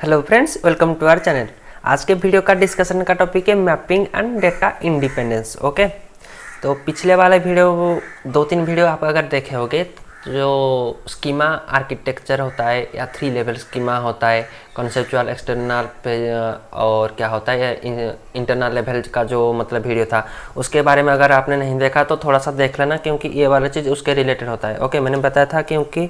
Hello friends, welcome to our channel. आज के video का डिस्कशन का टॉपिक है mapping and data independence. Okay, तो पिछले वाले वीडियो 2-3 वीडियो आप अगर देखे होंगे, जो स्कीमा आर्किटेक्चर होता है या 3 लेवल स्कीमा होता है, कॉन्सेप्चुअल, एक्सटर्नल पे और क्या होता है इंटरनल लेवल का जो मतलब वीडियो था, उसके बारे में अगर आपने नहीं देखा तो थोड़ा सा देख लेना, क्योंकि ये वाला चीज़ उसके रिलेटेड होता है। ओके, मैंने बताया था, क्योंकि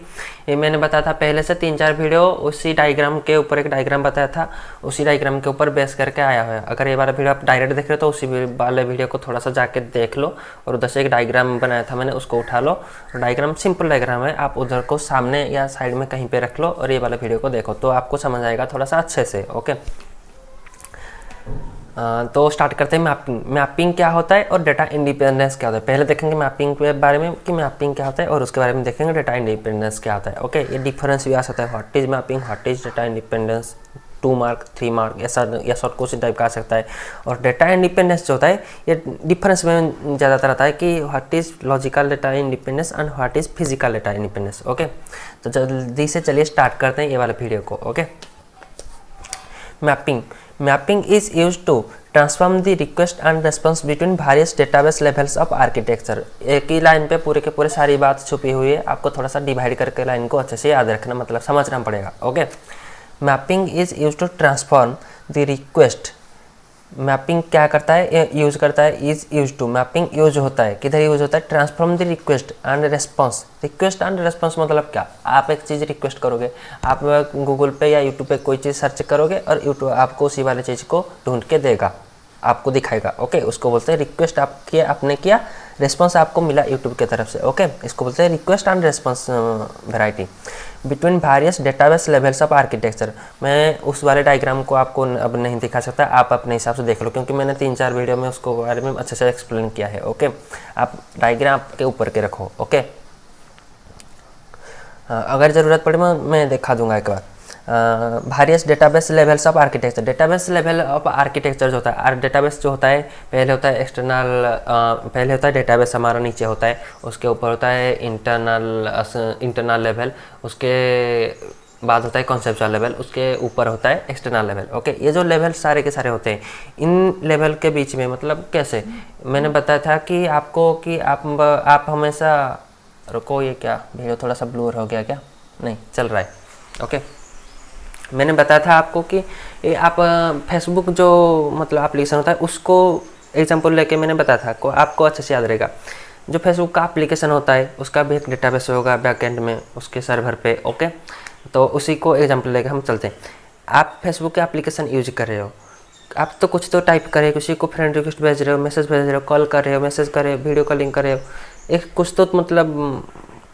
ये मैंने बताया था पहले से 3-4 वीडियो उसी डायग्राम के ऊपर एक डायग्राम बताया था, उसी डायग्राम के ऊपर बेस करके आया हुआ है। अगर ये वाला वीडियो आप डायरेक्ट देख रहे हो तो उसी वाले वीडियो को थोड़ा सा जाके देख लो, और उधर से एक डायग्राम बनाया था मैंने, उसको उठा लो। डायग्राम सिंपल डायग्राम है, आप उधर को सामने या साइड में कहीं पे रख लो और ये वाला वीडियो को देखो तो आपको समझ आएगा थोड़ा सा अच्छे से। ओके, तो स्टार्ट करते हैं। मैपिंग क्या होता है और डेटा इंडिपेंडेंस क्या होता है। पहले देखेंगे मैपिंग के बारे में कि मैपिंग क्या होता है, और उसके बारे में देखेंगे डेटा इंडिपेंडेंस क्या होता है। ओके, ये डिफरेंस भी आ सकता है, what is mapping, what is data independence, 2 mark 3 mark ऐसा या शॉर्ट क्वेश्चन टाइप का आ सकता है। और डेटा इंडिपेंडेंस जो होता है ये डिफरेंस में ज़्यादातर आता है कि what is logical data independence and what is physical data independence. Okay, तो जल्दी से चलिए स्टार्ट करते हैं ये वाले वीडियो को। Okay, mapping is used to transform the request and response between various database levels of architecture. एक ही लाइन पे पूरे के पूरे सारी बात छुपी हुई है, आपको थोड़ा सा डिवाइड करके लाइन को अच्छे से याद रखना, मतलब समझना पड़ेगा। Okay, mapping is use to transform the request. Mapping क्या करता है, यूज करता है, is use to. Mapping use होता है, किधर यूज होता है, transform the request and response. Request and response मतलब क्या, आप एक चीज़ रिक्वेस्ट करोगे, आप गूगल पे या यूट्यूब पे कोई चीज़ सर्च करोगे और यूट्यूब आपको उसी वाली चीज़ को ढूंढ के देगा, आपको दिखाएगा। ओके, उसको बोलते हैं रिक्वेस्ट। आप किया, आपने किया, रेस्पॉन्स आपको मिला यूट्यूब की तरफ से। ओके, इसको बोलते हैं request and response variety between various database levels of architecture. मैं उस वाले डायग्राम को आपको अब नहीं दिखा सकता, आप अपने हिसाब से देख लो, क्योंकि मैंने 3-4 वीडियो में उसको बारे में अच्छे से एक्सप्लेन किया है। ओके, आप डायग्राम के ऊपर के रखो। ओके, अगर ज़रूरत पड़े मैं दिखा दूंगा एक बार। Various database levels of architecture. Database level of architecture जो होता है, डेटाबेस जो होता है पहले होता है एक्सटर्नल, पहले होता है डेटाबेस हमारा नीचे होता है, उसके ऊपर होता है इंटरनल लेवल, उसके बाद होता है कॉन्सेप्चुअल लेवल, उसके ऊपर होता है एक्सटर्नल लेवल। ओके, ये जो लेवल सारे के सारे होते हैं, इन लेवल के बीच में मतलब कैसे, मैंने बताया था कि आपको कि आप हमेशा, रुको ये क्या वीडियो थोड़ा सा ब्लूर हो गया क्या, नहीं चल रहा है। ओके, मैंने बताया था आपको कि आप फेसबुक जो मतलब एप्लीकेशन होता है उसको एग्जांपल लेके मैंने बताया था, आपको अच्छे से याद रहेगा। जो फेसबुक का एप्लीकेशन होता है उसका भी एक डेटाबेस होगा बैकएंड में, उसके सर्वर पे। ओके, तो उसी को एग्जांपल लेके हम चलते हैं। आप फेसबुक का एप्लीकेशन यूज कर रहे हो, आप तो कुछ तो टाइप कर रहे हो, किसी को फ्रेंड रिक्वेस्ट भेज रहे हो, मैसेज भेज रहे हो, कॉल कर रहे हो, मैसेज कर रहे हो, वीडियो कॉलिंग कर रहे हो, एक कुछ तो मतलब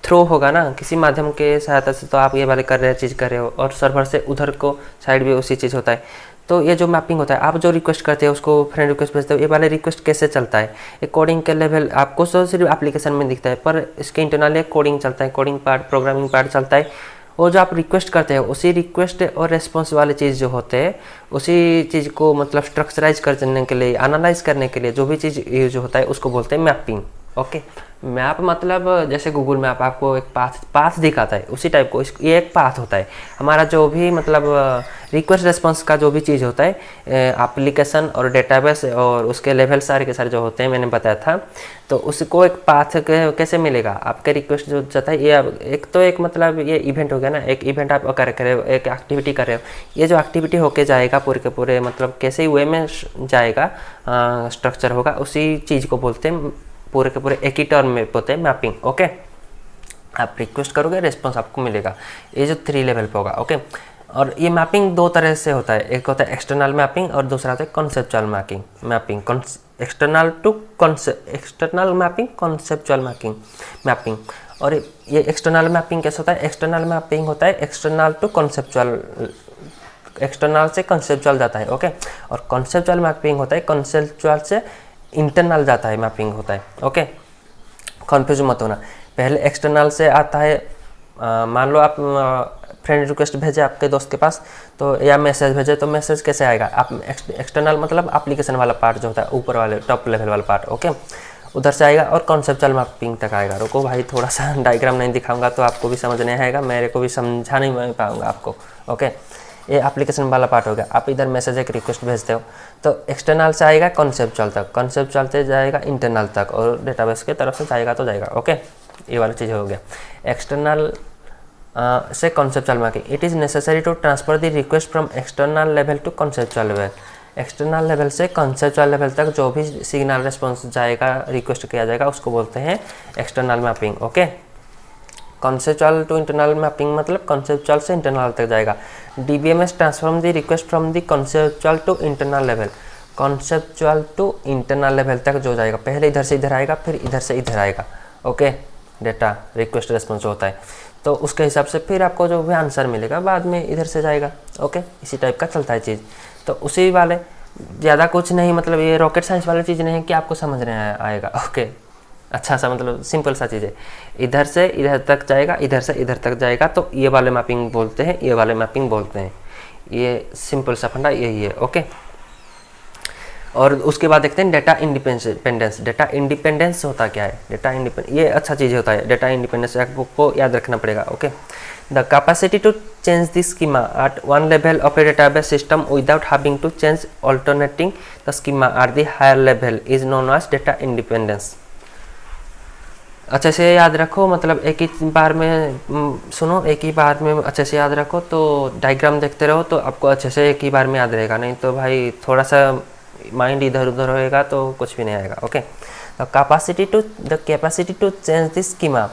थ्रो होगा ना, किसी माध्यम के सहायता से तो आप ये वाले कर रहे हो, चीज़ कर रहे हो, और सर्वर से उधर को साइड भी उसी चीज़ होता है। तो ये जो मैपिंग होता है, आप जो रिक्वेस्ट करते हो उसको फ्रेंड रिक्वेस्ट भेजते हो, ये वाले रिक्वेस्ट कैसे चलता है, एक कोडिंग के लेवल आपको तो सिर्फ एप्लीकेशन में दिखता है, पर इसके इंटरनल एक कोडिंग चलता है, कोडिंग पार्ट, प्रोग्रामिंग पार्ट चलता है। वो जो आप रिक्वेस्ट करते हो, उसी रिक्वेस्ट और रेस्पॉन्स वाली चीज़ जो होते हैं, उसी चीज़ को मतलब स्ट्रक्चराइज करने के लिए, एनालाइज करने के लिए जो भी चीज़ यूज होता है उसको बोलते हैं मैपिंग। ओके, मैप मतलब जैसे गूगल मैप आपको एक पाथ दिखाता है, उसी टाइप को ये एक पाथ होता है। हमारा जो भी मतलब रिक्वेस्ट रेस्पॉन्स का जो भी चीज़ होता है, एप्लीकेशन और डेटाबेस और उसके लेवल सारे के सारे जो होते हैं मैंने बताया था, तो उसको एक पाथ कैसे मिलेगा, आपके रिक्वेस्ट जो जाता है, ये एक तो एक मतलब ये इवेंट हो गया ना, एक इवेंट आप कर रहे हो, एक एक्टिविटी कर रहे हो, ये जो एक्टिविटी होके जाएगा पूरे के पूरे मतलब कैसे वे में जाएगा, स्ट्रक्चर होगा, उसी चीज़ को बोलते हैं पूरे के पूरे एक ही टर्म में बोलते हैं मैपिंग। ओके, आप रिक्वेस्ट करोगे, रिस्पॉन्स आपको मिलेगा, ये जो 3 लेवल पे होगा। ओके, और ये मैपिंग 2 तरह से होता है, एक होता है एक्सटर्नल मैपिंग और दूसरा होता है conceptual mapping. External mapping, conceptual mapping. और ये एक्सटर्नल मैपिंग कैसे होता है, एक्सटर्नल मैपिंग होता है एक्सटर्नल टू कॉन्सेप्चुअल, एक्सटर्नल से कॉन्सेप्चुअल जाता है। ओके, और कॉन्सेप्चुअल मैपिंग होता है कॉन्सेप्चुअल से इंटरनल जाता है, मैपिंग होता है। ओके, कन्फ्यूज मत होना, पहले एक्सटर्नल से आता है, मान लो आप फ्रेंड रिक्वेस्ट भेजे आपके दोस्त के पास, तो या मैसेज भेजे, तो मैसेज कैसे आएगा, आप एक्सटर्नल मतलब एप्लीकेशन वाला पार्ट जो होता है, ऊपर वाले टॉप लेवल वाला पार्ट। ओके, उधर से आएगा और कॉन्सेप्चुअल मैपिंग तक आएगा। रुको भाई, थोड़ा सा डायग्राम नहीं दिखाऊंगा तो आपको भी समझ नहीं आएगा, मेरे को भी समझा नहीं पाऊंगा आपको। ओके, ये एप्लीकेशन वाला पार्ट हो गया। आप इधर मैसेज एक रिक्वेस्ट भेजते हो तो एक्सटर्नल से आएगा कॉन्सेप्चुअल तक, कॉन्सेप्चुअल से जाएगा इंटरनल तक और डेटाबेस के तरफ से जाएगा तो जाएगा। ओके, ये वाली चीज़ हो गया। एक्सटर्नल से conceptual mapping, it is necessary to transfer the request from external level to conceptual level. External level से कॉन्सेप्चुअल लेवल तक जो भी सिग्नल रिस्पॉन्स जाएगा, रिक्वेस्ट किया जाएगा, उसको बोलते हैं external mapping. Okay, conceptual to internal mapping मतलब कॉन्सेप्चुअल से इंटरनल तक जाएगा। DBMS transform the request from the conceptual to internal level, conceptual to internal level तक जो जाएगा, पहले इधर से इधर आएगा फिर इधर से इधर आएगा। ओके, डेटा रिक्वेस्ट रिस्पॉन्स होता है तो उसके हिसाब से फिर आपको जो भी आंसर मिलेगा बाद में इधर से जाएगा। ओके, इसी टाइप का चलता है चीज़। तो उसी वाले ज़्यादा कुछ नहीं, मतलब ये रॉकेट साइंस वाली चीज़ नहीं है कि आपको समझने आएगा। ओके, अच्छा सा मतलब सिंपल सा चीज़ है। इधर से इधर तक जाएगा, इधर से इधर तक जाएगा तो ये वाले मैपिंग बोलते हैं, ये वाले मैपिंग बोलते हैं। ये सिंपल सा फंडा यही है। ओके, और उसके बाद देखते हैं डेटा इंडिपेंडेंस। डेटा इंडिपेंडेंस होता क्या है? डेटा इंडिपेंडेंस ये अच्छा चीज़ होता है। डेटा इंडिपेंडेंस आपको याद रखना पड़ेगा। Okay, the capacity to change the schema at one level of a database system without having to change alternating the schema at the higher level is known as data independence. अच्छे से याद रखो, मतलब एक ही बार में सुनो, एक ही बार में अच्छे से याद रखो, तो डायग्राम देखते रहो तो आपको अच्छे से एक ही बार में याद रहेगा। नहीं तो भाई थोड़ा सा माइंड इधर उधर होएगा तो कुछ भी नहीं आएगा। Okay, the capacity to change the schema,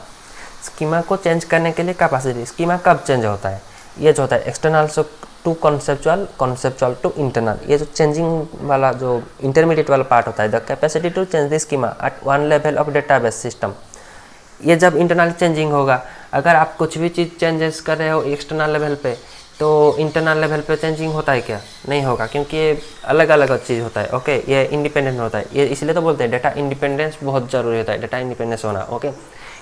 schema को चेंज करने के लिए कैपेसिटी। स्कीमा कब चेंज होता है? ये जो होता है external to conceptual, conceptual to internal, ये जो चेंजिंग वाला जो इंटरमीडिएट वाला पार्ट होता है। The capacity to change the schema at one level of database system, ये जब इंटरनल चेंजिंग होगा। अगर आप कुछ भी चीज़ चेंजेस कर रहे हो एक्सटर्नल लेवल पे तो इंटरनल लेवल पे चेंजिंग होता है क्या? नहीं होगा, क्योंकि ये अलग अलग चीज़ होता है। ओके, ये इंडिपेंडेंट होता है। ये इसलिए तो बोलते हैं डेटा इंडिपेंडेंस बहुत ज़रूरी होता है, डेटा इंडिपेंडेंस होना। ओके,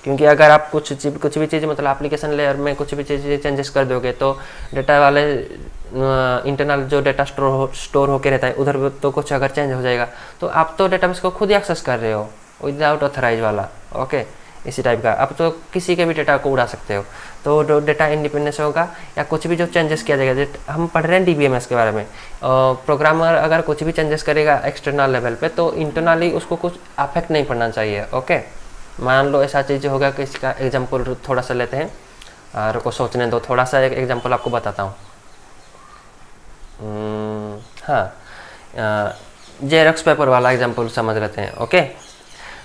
क्योंकि अगर आप कुछ भी चीज़ मतलब एप्लीकेशन लेयर में कुछ भी चीज़ चेंजेस कर दोगे तो डेटा वाले इंटरनल जो डेटा स्टोर होके रहता है उधर तो कुछ अगर चेंज हो जाएगा तो आप तो डेटाबेस को खुद ही एक्सेस कर रहे हो विदाउट ऑथराइज वाला। ओके, इसी टाइप का। अब तो किसी के भी डेटा को उड़ा सकते हो, तो डेटा इंडिपेंडेंस होगा। या कुछ भी जो चेंजेस किया जाएगा, हम पढ़ रहे हैं DBMS के बारे में, प्रोग्रामर अगर कुछ भी चेंजेस करेगा एक्सटर्नल लेवल पे तो इंटरनली उसको कुछ अफेक्ट नहीं पड़ना चाहिए। ओके, मान लो ऐसा चीज़ होगा कि इसका एग्जाम्पल थोड़ा सा लेते हैं, और को सोचने दो, थोड़ा सा एक एग्जाम्पल आपको बताता हूँ। हाँ, जेरॉक्स पेपर वाला एग्जाम्पल समझ लेते हैं। ओके,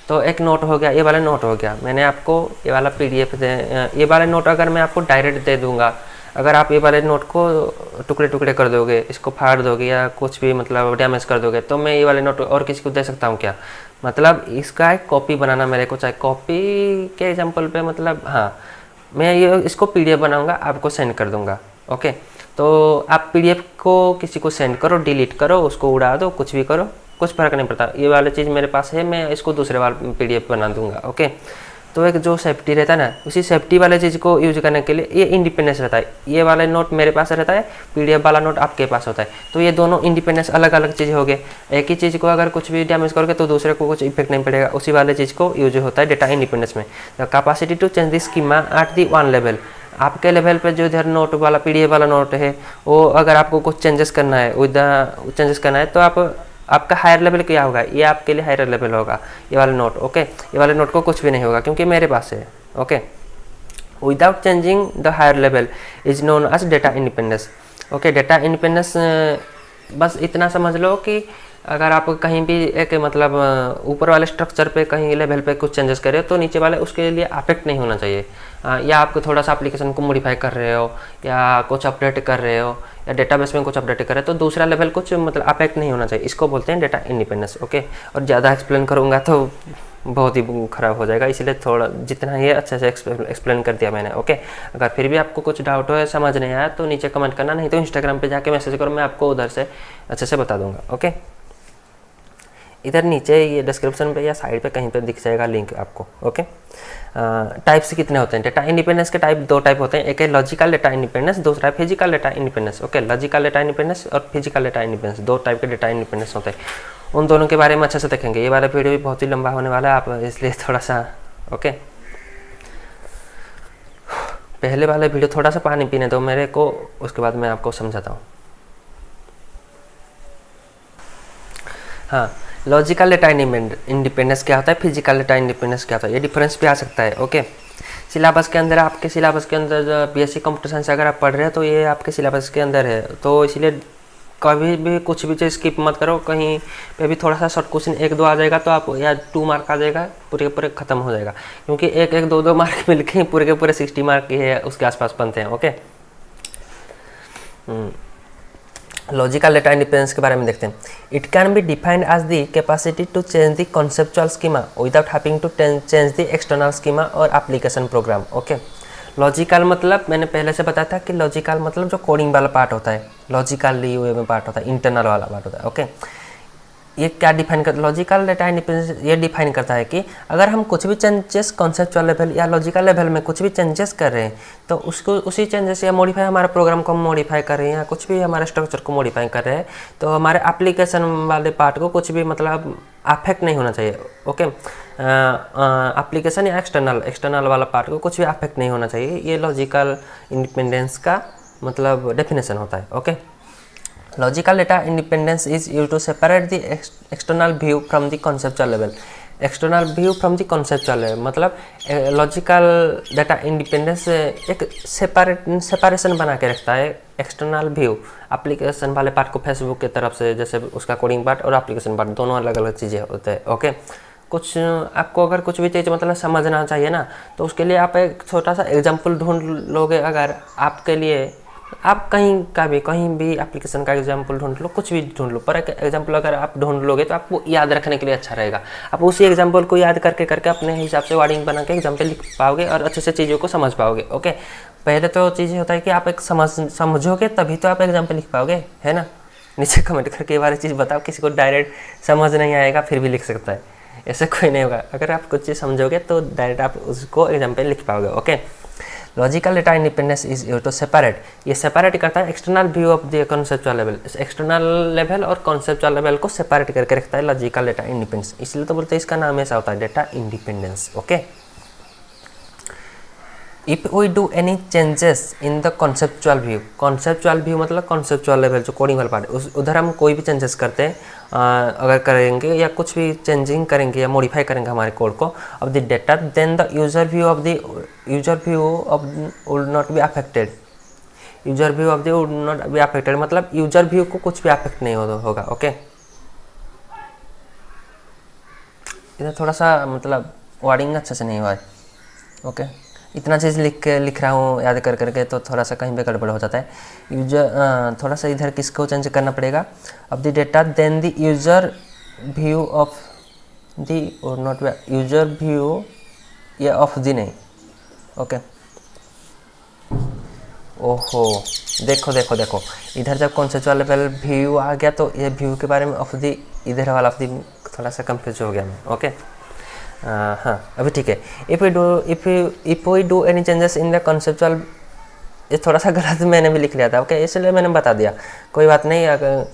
तो एक नोट हो गया, ये वाला नोट हो गया। मैंने आपको ये वाला PDF दे, ये वाला नोट अगर मैं आपको डायरेक्ट दे दूंगा, अगर आप ये वाले नोट को टुकड़े टुकड़े कर दोगे, इसको फाड़ दोगे या कुछ भी मतलब डैमेज कर दोगे, तो मैं ये वाले नोट और किसी को दे सकता हूँ क्या? मतलब इसका एक कॉपी बनाना मेरे को चाहिए। कॉपी के एग्जाम्पल पे मतलब हाँ, मैं ये इसको PDF बनाऊँगा, आपको सेंड कर दूँगा। ओके, तो आप PDF को किसी को सेंड करो, डिलीट करो, उसको उड़ा दो, कुछ भी करो, कुछ फ़र्क नहीं पड़ता। ये वाली चीज़ मेरे पास है, मैं इसको दूसरे वाला PDF बना दूंगा। ओके, तो एक जो सेफ्टी रहता है ना, उसी सेफ्टी वाले चीज़ को यूज करने के लिए ये इंडिपेंडेंस रहता है। ये वाला नोट मेरे पास रहता है, PDF वाला नोट आपके पास होता है, तो ये दोनों इंडिपेंडेंस अलग अलग चीज़ हो गए। एक ही चीज़ को अगर कुछ भी डैमेज करोगे तो दूसरे को कुछ इफेक्ट नहीं पड़ेगा, उसी वाले चीज़ को यूज होता है डेटा इंडिपेंडेंस में। The capacity to change the schema at the one level, आपके लेवल पे जो इधर नोट वाला PDF वाला नोट है, वो अगर आपको कुछ चेंजेस करना है, चेंजेस करना है तो आपका हायर लेवल क्या होगा? ये आपके लिए हायर लेवल होगा, ये वाला नोट। ओके, ये वाले नोट को कुछ भी नहीं होगा क्योंकि मेरे पास है। Okay, without changing the higher level is known as data independence. Okay, data independence बस इतना समझ लो कि अगर आप कहीं भी एक मतलब ऊपर वाले स्ट्रक्चर पे कहीं लेवल पे कुछ चेंजेस कर रहे हो तो नीचे वाले उसके लिए अफेक्ट नहीं होना चाहिए। या आप थोड़ा सा एप्लीकेशन को मॉडिफाई कर रहे हो या कुछ अपडेट कर रहे हो या डेटाबेस में कुछ अपडेट कर रहे हो तो दूसरा लेवल कुछ मतलब अफेक्ट नहीं होना चाहिए, इसको बोलते हैं डेटा इंडिपेंडेंस। ओके, और ज़्यादा एक्सप्लेन करूँगा तो बहुत ही ख़राब हो जाएगा, इसलिए थोड़ा जितना ये अच्छे से एक्सप्लेन कर दिया मैंने। ओके, अगर फिर भी आपको कुछ डाउट हो, समझ नहीं आया तो नीचे कमेंट करना, नहीं तो इंस्टाग्राम पे जाके मैसेज करो, मैं आपको उधर से अच्छे से बता दूंगा। ओके, इधर नीचे ये डिस्क्रिप्शन पे या साइड पे कहीं पे दिख जाएगा लिंक आपको। ओके, टाइप्स कितने होते हैं? डेटा इंडिपेंडेंस के टाइप दो टाइप होते हैं, एक है लॉजिकल डेटा इंडिपेंडेंस, दूसरा है physical data independence. Okay, logical data independence और फिजिकल डेटा इंडिपेंडेंस, दो टाइप के डेटा इंडिपेंडेंस होते हैं। उन दोनों के बारे में अच्छे से देखेंगे। ये वाला वीडियो भी बहुत ही लंबा होने वाला है, आप इसलिए थोड़ा सा ओके पहले वाले वीडियो थोड़ा सा पानी पीने दो मेरे को, उसके बाद मैं आपको समझाता हूँ। हाँ, लॉजिकल डेटा इंडिपेंडेंस क्या होता है, फिजिकल डेटा इंडिपेंडेंस क्या होता है, ये डिफरेंस भी आ सकता है। ओके, सिलेबस के अंदर, आपके सिलेबस के अंदर बीएससी कंप्यूटर साइंस अगर आप पढ़ रहे हैं तो ये आपके सिलेबस के अंदर है, तो इसलिए कभी भी कुछ भी चीज़ स्किप मत करो। कहीं पे भी थोड़ा सा शॉर्ट क्वेश्चन 1-2 आ जाएगा तो आप, या 2 मार्क आ जाएगा, पूरे के पूरे ख़त्म हो जाएगा, क्योंकि 1-1, 2-2 मार्क मिल के पूरे के पूरे 60 मार्क के है उसके आसपास बनते हैं। ओके, लॉजिकल डेटा इंडिपेंडेंस के बारे में देखते हैं। It can be defined as the capacity to change the conceptual schema without having to change the external schema और एप्लीकेशन प्रोग्राम। ओके, लॉजिकल मतलब मैंने पहले से बताया था कि लॉजिकल मतलब जो कोडिंग वाला पार्ट होता है, लॉजिकली वे में पार्ट होता है, इंटरनल वाला पार्ट होता है। ओके, ये क्या डिफाइन करता है, लॉजिकल डेटा इंडिपेंडेंस ये डिफाइन करता है कि अगर हम कुछ भी चेंजेस कॉन्सेप्चुअल लेवल या लॉजिकल लेवल में कुछ भी चेंजेस कर रहे हैं तो उसको उसी चेंजेस या मॉडिफाई, हमारे प्रोग्राम को मॉडिफाई कर रहे हैं या कुछ भी हमारे स्ट्रक्चर को मॉडिफाई कर रहे हैं, तो हमारे एप्लीकेशन वाले पार्ट को कुछ भी मतलब अफेक्ट नहीं होना चाहिए। ओके, एप्लीकेशन या एक्सटर्नल वाला पार्ट को कुछ भी अफेक्ट नहीं होना चाहिए, ये लॉजिकल इंडिपेंडेंस का मतलब डेफिनेशन होता है। Okay, logical data independence is used to separate the external view from the conceptual level. External view from the conceptual level मतलब लॉजिकल डेटा इंडिपेंडेंस एक सेपरेशन बना के रखता है एक्सटर्नल व्यू, एप्लीकेशन वाले पार्ट को फेसबुक की तरफ से, जैसे उसका कोडिंग पार्ट और एप्लीकेशन पार्ट दोनों अलग अलग चीज़ें होते हैं। ओके, कुछ आपको अगर कुछ भी चीज़ मतलब समझना चाहिए ना, तो उसके लिए आप एक छोटा सा एग्जाम्पल ढूंढ लोगे। अगर आपके लिए आप कहीं भी एप्लीकेशन का एग्जाम्पल ढूंढ लो, कुछ भी ढूंढ लो, पर एक एग्जाम्पल अगर आप ढूंढ लोगे तो आपको याद रखने के लिए अच्छा रहेगा। आप उसी एग्जाम्पल को याद करके अपने हिसाब से वर्डिंग बना के एग्जाम्पल लिख पाओगे और अच्छे से चीज़ों को समझ पाओगे। ओके, पहले तो चीज़ होता है कि आप एक समझोगे तभी तो आप एग्जाम्पल लिख पाओगे, है ना। नीचे कमेंट करके ये वाली चीज़ बताओ, किसी को डायरेक्ट समझ नहीं आएगा फिर भी लिख सकता है, ऐसे कोई नहीं होगा। अगर आप कुछ चीज़ समझोगे तो डायरेक्ट आप उसको एग्जाम्पल लिख पाओगे। Okay, logical data independence is used to separate, ये सेपरेट करता है external view of the conceptual level, external level और कॉन्सेप्चुअल लेवल को सेपरेट करके रखता है लॉजिकल डेटा इंडिपेंडेंस, इसलिए तो बोलते हैं इसका नाम ऐसा होता है data independence. Okay, if we do any changes in the conceptual view मतलब कॉन्सेप्चुअल लेवल जो कोडिंग वाला पार्ट है, उधर हम कोई भी चेंजेस करते हैं, अगर करेंगे या कुछ भी चेंजिंग करेंगे या मॉडिफाई करेंगे हमारे कोड को of the data, then the user view of would not be affected. User view of the would not be affected मतलब यूजर व्यू को कुछ भी अफेक्ट नहीं होगा। ओके, इधर थोड़ा सा मतलब वर्डिंग अच्छे से नहीं हुआ है। ओके, इतना चीज़ लिख रहा हूँ याद करके तो थोड़ा सा कहीं पे गड़बड़ हो जाता है। यूजर थोड़ा सा इधर किसको चेंज करना पड़ेगा, of the data then the user view of the और नॉट यूजर व्यू या ऑफ द नहीं। ओके, ओहो देखो इधर जब कॉन्सेप्चुअल लेवल व्यू आ गया तो ये व्यू के बारे में ऑफ द इधर वाला ऑफ द थोड़ा सा कंफ्यूज हो गया मैं। ओके, हाँ अभी ठीक है। If we do any changes in the conceptual, ये थोड़ा सा गलत मैंने भी लिख लिया था। ओके, इसलिए मैंने बता दिया, कोई बात नहीं, अगर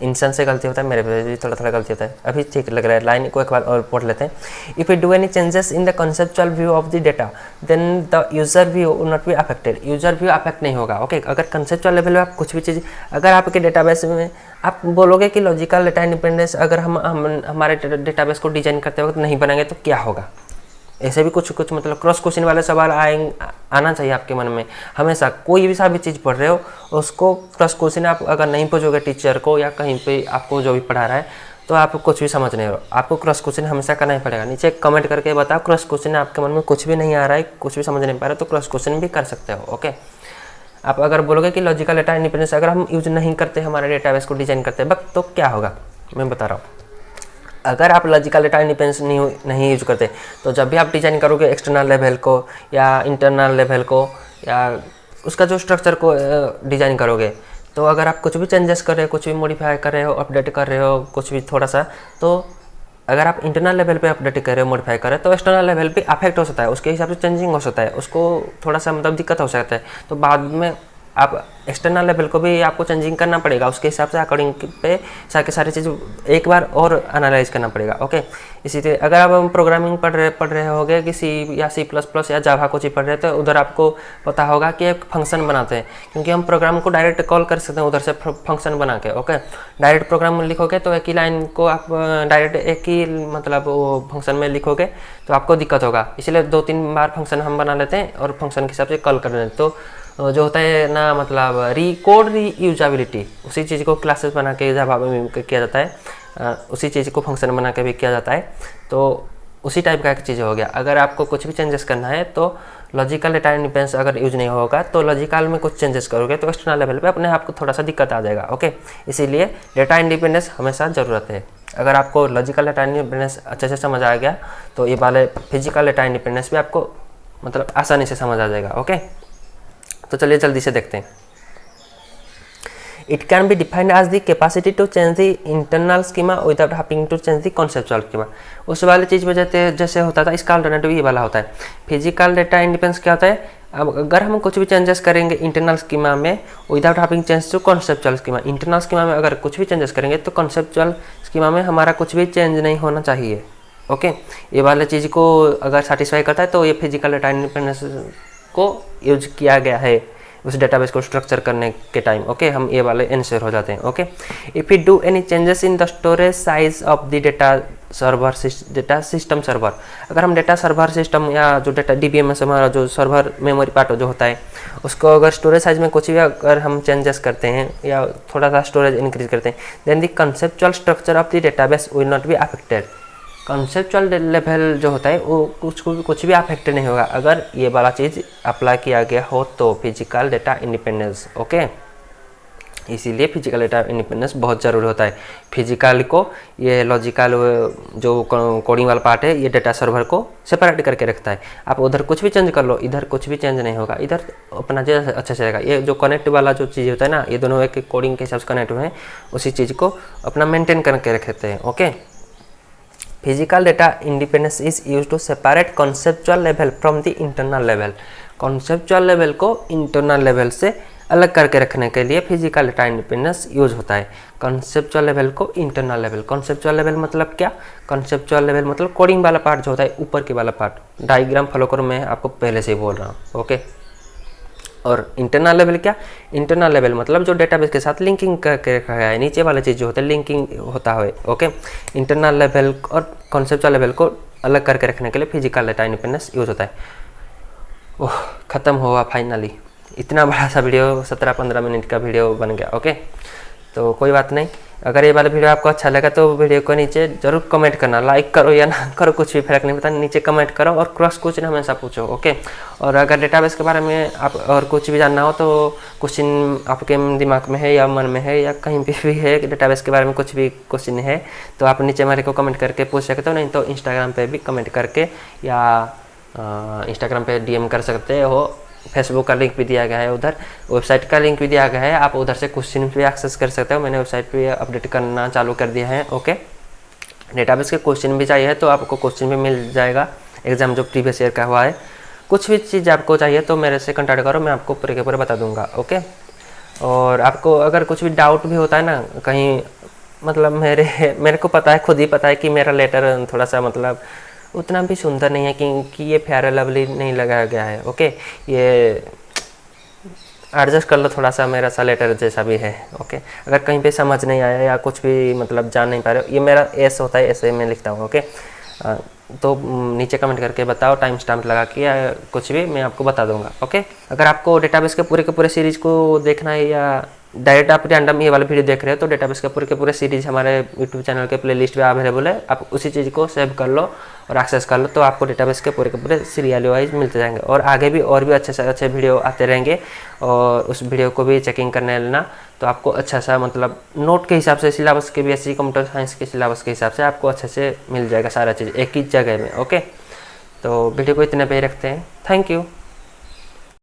इंसान से गलती होता है, मेरे पे भी थोड़ा गलती होता है। अभी ठीक लग रहा है, लाइन को एक बार और पढ़ लेते हैं। If we do any changes in the conceptual view of the data then the user view will not be affected. User view affect नहीं होगा। ओके, अगर कॉन्सेप्चुअल लेवल में आप कुछ भी चीज़, अगर आपके डेटाबेस में आप बोलोगे कि लॉजिकल डेटा इंडिपेंडेंस अगर हम हमारे डेटाबेस को डिजाइन करते वक्त नहीं बनाएंगे तो क्या होगा, ऐसे भी कुछ मतलब क्रॉस क्वेश्चन वाले सवाल आना चाहिए आपके मन में हमेशा। कोई भी सा भी चीज़ पढ़ रहे हो उसको क्रॉस क्वेश्चन आप अगर नहीं पूछोगे टीचर को या कहीं पे आपको जो भी पढ़ा रहा है तो आप कुछ भी समझ नहीं हो, आपको क्रॉस क्वेश्चन हमेशा करना ही पड़ेगा। नीचे कमेंट करके बताओ क्रॉस क्वेश्चन आपके मन में कुछ भी नहीं आ रहा है, कुछ भी समझ नहीं पा रहे तो क्रॉस क्वेश्चन भी कर सकते हो। ओके, आप अगर बोलोगे कि लॉजिकल डेटा इंडिपेंडेंस अगर हम यूज नहीं करते हमारे डेटाबेस को डिजाइन करते वक्त तो क्या होगा, मैं बता रहा हूँ। अगर आप लॉजिकल डेटा इंडिपेंडेंस नहीं यूज करते तो जब भी आप डिजाइन करोगे एक्सटर्नल लेवल को या इंटरनल लेवल को या उसका जो स्ट्रक्चर को डिजाइन करोगे, तो अगर आप कुछ भी चेंजेस कर रहे हो, कुछ भी मॉडिफाई कर रहे हो, अपडेट कर रहे हो कुछ भी थोड़ा सा, तो अगर आप इंटरनल लेवल पे अपडेट कर रहे हो, मॉडिफाई कर रहे हो तो एक्सटर्नल लेवल पे अफेक्ट हो सकता है, उसके हिसाब से चेंजिंग हो सकता है, उसको थोड़ा सा मतलब दिक्कत हो सकता है। तो बाद में आप एक्सटर्नल लेवल को भी आपको चेंजिंग करना पड़ेगा, उसके हिसाब से अकॉर्डिंग पे सारी चीज़ एक बार और एनालाइज करना पड़ेगा। ओके, इसी तरह अगर आप प्रोग्रामिंग पढ़ रहे होगे कि सी या C++ या जावा कुछ ही पढ़ रहे, तो उधर आपको पता होगा कि एक फंक्शन बनाते हैं, क्योंकि हम प्रोग्राम को डायरेक्ट कॉल कर सकते हैं उधर से फंक्शन बना के। ओके, डायरेक्ट प्रोग्राम लिखोगे तो एक ही लाइन को आप डायरेक्ट एक ही मतलब वो फंक्शन में लिखोगे तो आपको दिक्कत होगा, इसलिए 2-3 बार फंक्शन हम बना लेते हैं और फंक्शन के हिसाब से कॉल कर लेते हैं। तो जो होता है ना मतलब कोड रीयूजेबिलिटी, उसी चीज़ को क्लासेस बना के जावा में किया जाता है, उसी चीज़ को फंक्शन बना के भी किया जाता है। तो उसी टाइप का एक चीज़ हो गया। अगर आपको कुछ भी चेंजेस करना है तो लॉजिकल डेटा इंडिपेंडेंस अगर यूज नहीं होगा तो लॉजिकल में कुछ चेंजेस करोगे तो एक्सटर्नल लेवल पे अपने आप को थोड़ा सा दिक्कत आ जाएगा। ओके, इसीलिए डेटा इंडिपेंडेंस हमेशा ज़रूरत है। अगर आपको लॉजिकल डेटा इंडिपेंडेंस अच्छे से समझ आ गया तो ये वाले फिजिकल डेटा इंडिपेंडेंस भी आपको मतलब आसानी से समझ आ जाएगा। ओके, तो चलिए जल्दी से देखते हैं। It can be defined as the capacity to change the internal schema without having to change the conceptual schema. उस वाली चीज़ में जैसे होता था, इसका अल्टरनेटिव ये वाला होता है। फिजिकल डेटा इंडिपेंडेंस क्या होता है, अब अगर हम कुछ भी चेंजेस करेंगे इंटरनल स्कीमा में without having change to conceptual schema, internal schema में अगर कुछ भी चेंजेस करेंगे तो कॉन्सेप्चुअल स्कीमा में हमारा कुछ भी चेंज नहीं होना चाहिए। ओके, ये वाले चीज़ को अगर सेटिस्फाई करता है तो ये फिजिकल डेटा इंडिपेंडेंस को यूज किया गया है उस डेटाबेस को स्ट्रक्चर करने के टाइम। ओके, हम ये वाले आंसर हो जाते हैं। Okay, if you do any changes in the storage size of the data system server, अगर हम डेटा सर्वर सिस्टम या जो डेटा DBMS हमारा जो सर्वर मेमोरी पार्ट जो होता है उसको अगर स्टोरेज साइज में कुछ भी अगर हम चेंजेस करते हैं या थोड़ा सा स्टोरेज इंक्रीज करते हैं, then the conceptual structure of the database will not be affected. Conceptual level जो होता है वो कुछ भी अफेक्ट नहीं होगा अगर ये वाला चीज़ अप्लाई किया गया हो तो फिजिकल डेटा इंडिपेंडेंस। ओके, इसीलिए फिजिकल डेटा इंडिपेंडेंस बहुत ज़रूरी होता है। फिजिकल को ये लॉजिकल जो कोडिंग वाला पार्ट है ये डेटा सर्वर को सेपरेट करके रखता है। आप उधर कुछ भी चेंज कर लो, इधर कुछ भी चेंज नहीं होगा, इधर अपना जो अच्छा से रहेगा। ये जो कनेक्ट वाला जो चीज़ होता है ना, ये दोनों एक कोडिंग के हिसाब से कनेक्ट हुए हैं, उसी चीज़ को अपना मेंटेन करके रखते हैं। Okay, physical data independence is use to separate conceptual level from the internal level. Conceptual level को इंटरनल लेवल से अलग करके रखने के लिए फिजिकल डेटा इंडिपेंडेंस यूज होता है। कॉन्सेप्चुअल लेवल को इंटरनल लेवल, कॉन्सेप्चुअल लेवल मतलब क्या, कॉन्सेप्चुअल लेवल मतलब कोडिंग वाला पार्ट जो होता है ऊपर के वाला पार्ट, डायग्राम फॉलो करो, मैं आपको पहले से ही बोल रहा हूँ। ओके, और इंटरनल लेवल क्या, इंटरनल लेवल मतलब जो डेटाबेस के साथ लिंकिंग करके रखा गया है, नीचे वाला चीज़ जो होता है लिंकिंग होता है। ओके, इंटरनल लेवल और कॉन्सेप्चुअल लेवल को अलग करके रखने के लिए फिजिकल डेटा इंडिपेंडेंस यूज होता है। ओह, ख़त्म हुआ फाइनली। इतना बड़ा सा वीडियो 17-15 मिनट का वीडियो बन गया। ओके, तो कोई बात नहीं, अगर ये वाला वीडियो आपको अच्छा लगा तो वीडियो को नीचे जरूर कमेंट करना, लाइक करो या ना करो कुछ भी फर्क नहीं पड़ता, नीचे कमेंट करो और क्रॉस क्वेश्चन हमेशा पूछो। ओके, और अगर डेटाबेस के बारे में आप और कुछ भी जानना हो तो क्वेश्चन आपके दिमाग में है या मन में है या कहीं भी है, डेटाबेस के बारे में कुछ भी क्वेश्चन है तो आप नीचे मेरे को कमेंट करके पूछ सकते हो, नहीं तो इंस्टाग्राम पर भी कमेंट करके या इंस्टाग्राम पर DM कर सकते हो। फेसबुक का लिंक भी दिया गया है, उधर वेबसाइट का लिंक भी दिया गया है, आप उधर से क्वेश्चन भी एक्सेस कर सकते हो। मैंने वेबसाइट पे अपडेट करना चालू कर दिया है। ओके, डेटाबेस के क्वेश्चन भी चाहिए तो आपको क्वेश्चन भी मिल जाएगा, एग्जाम जो प्रीवियस ईयर का हुआ है। कुछ भी चीज़ आपको चाहिए तो मेरे से कॉन्टैक्ट करो, मैं आपको पूरे के पूरे बता दूंगा। ओके, और आपको अगर कुछ भी डाउट भी होता है ना कहीं, मतलब मेरे को पता है, खुद ही पता है कि मेरा लेटर थोड़ा सा मतलब उतना भी सुंदर नहीं है क्योंकि ये फेयर लवली नहीं लगाया गया है। ओके, ये एडजस्ट कर लो थोड़ा सा, मेरा सा लेटर जैसा भी है। ओके, अगर कहीं पे समझ नहीं आया या कुछ भी मतलब जान नहीं पा रहे हो, ये मेरा एस होता है, ऐसे मैं लिखता हूँ। ओके, तो नीचे कमेंट करके बताओ, टाइम स्टैम्प लगा के या कुछ भी, मैं आपको बता दूंगा। ओके, अगर आपको डेटाबेस के पूरे सीरीज को देखना है या डायरेक्ट आप रैंडम ये वाला वीडियो देख रहे हो तो डेटाबेस के पूरे सीरीज हमारे यूट्यूब चैनल के प्लेलिस्ट में अवेलेबल है, आप उसी चीज़ को सेव कर लो और एक्सेस कर लो तो आपको डेटाबेस के पूरे सीरियल वाइज मिलते जाएंगे। और आगे भी और भी अच्छे से अच्छे वीडियो आते रहेंगे और उस वीडियो को भी चेकिंग करने लेना, तो आपको अच्छा सा मतलब नोट के हिसाब से सिलेबस के BSc कंप्यूटर साइंस के सिलेबस के हिसाब से आपको अच्छे से मिल जाएगा सारा चीज़ एक ही जगह में। ओके, तो वीडियो को इतने पे ही रखते हैं। Thank you.